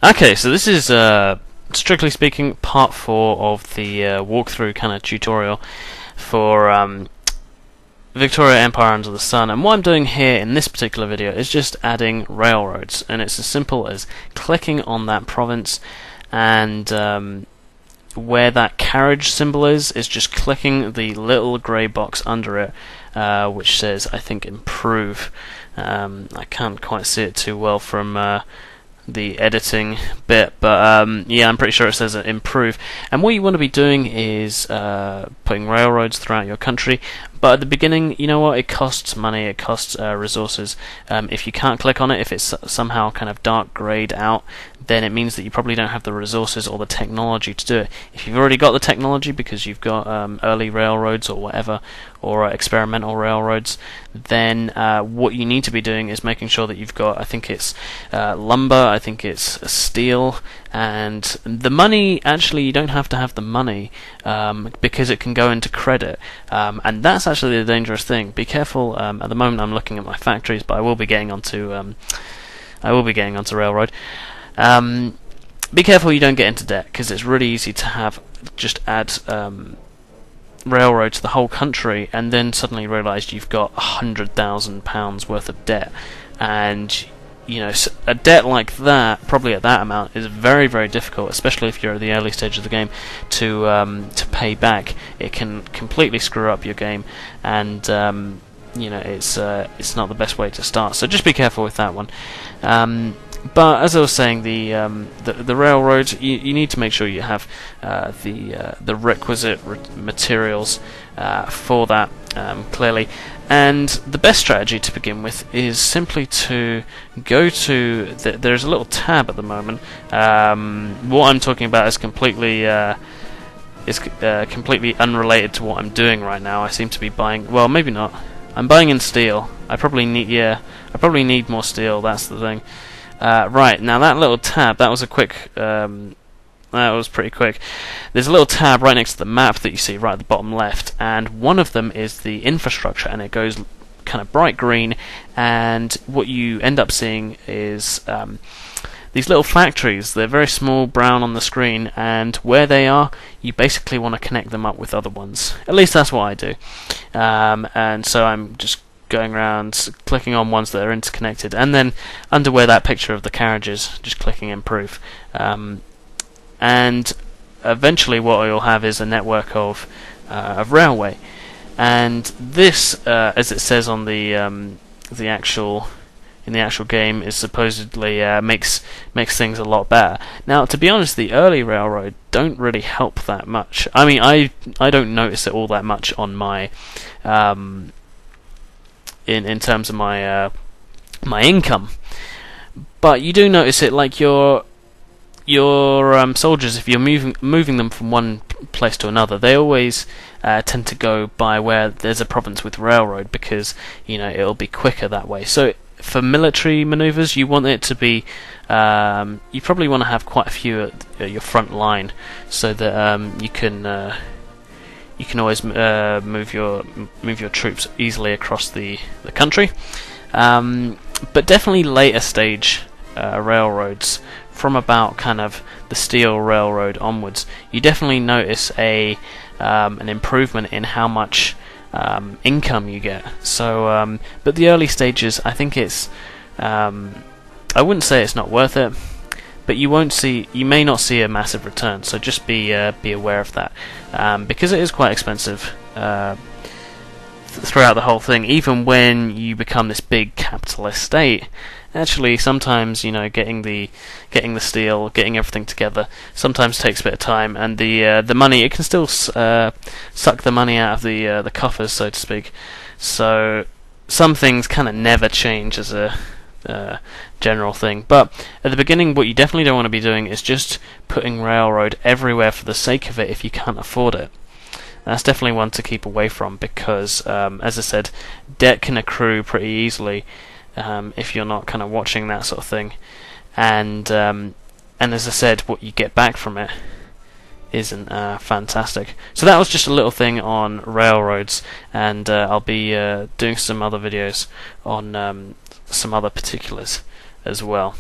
Okay, so this is strictly speaking part 4 of the walkthrough kind of tutorial for Victoria Empire Under the Sun, and what I'm doing here in this particular video is just adding railroads, and it's as simple as clicking on that province, and where that carriage symbol is just clicking the little grey box under it, which says, I think, improve. I can't quite see it too well from the editing bit, but yeah, I'm pretty sure it says improve. And what you want to be doing is putting railroads throughout your country, but at the beginning, you know what, it costs money, it costs resources. If you can't click on it, if it's somehow kind of dark grayed out, then it means that you probably don't have the resources or the technology to do it. If you've already got the technology because you've got early railroads or whatever, or experimental railroads, then what you need to be doing is making sure that you've got, I think it's lumber, I think it's steel, and the money. Actually, you don't have to have the money because it can go into credit, and that's actually the dangerous thing. Be careful. At the moment, I'm looking at my factories, but I will be getting onto railroad. Be careful you don't get into debt, because it's really easy to have just add railroad to the whole country and then suddenly realise you've got £100,000 worth of debt, and you know, a debt like that, probably at that amount, is very, very difficult, especially if you're at the early stage of the game, to pay back. It can completely screw up your game, and you know, it's not the best way to start. So just be careful with that one. But as I was saying, the railroad, you need to make sure you have the requisite materials for that, clearly. And the best strategy to begin with is simply to go to there's a little tab at the moment. What I'm talking about is completely unrelated to what I'm doing right now. I seem to be buying, well, maybe not. I'm buying in steel. I probably need more steel. That's the thing. Right, now that little tab, that was a quick, that was pretty quick. There's a little tab right next to the map that you see right at the bottom left, and one of them is the infrastructure, and it goes kind of bright green, and what you end up seeing is these little factories. They're very small, brown on the screen, and where they are, you basically want to connect them up with other ones. At least that's what I do. And so I'm just going around clicking on ones that are interconnected, and then under where that picture of the carriage is, just clicking improve, and eventually what you'll have is a network of railway, and this, as it says on the actual game, is supposedly makes things a lot better. Now, to be honest, the early railroad don't really help that much. I mean, I don't notice it all that much on my in terms of my my income, but you do notice it, like your soldiers. If you're moving them from one place to another, they always tend to go by where there's a province with railroad, because you know it'll be quicker that way. So for military maneuvers, you want it to be you probably want to have quite a few at your front line, so that you can always move your troops easily across the country. But definitely later stage railroads, from about kind of the steel railroad onwards, you definitely notice an improvement in how much income you get. So, but the early stages, I think it's I wouldn't say it's not worth it, but you may not see a massive return. So just be aware of that, because it is quite expensive throughout the whole thing. Even when you become this big capitalist state, actually sometimes, you know, getting the steel, getting everything together, sometimes takes a bit of time, and the money, it can still suck the money out of the coffers, so to speak. So some things kind of never change as a general thing, but at the beginning, what you definitely don't want to be doing is just putting railroad everywhere for the sake of it if you can't afford it. That's definitely one to keep away from, because as I said, debt can accrue pretty easily if you're not kind of watching that sort of thing, and as I said, what you get back from it isn't fantastic. So that was just a little thing on railroads, and I'll be doing some other videos on some other particulars as well.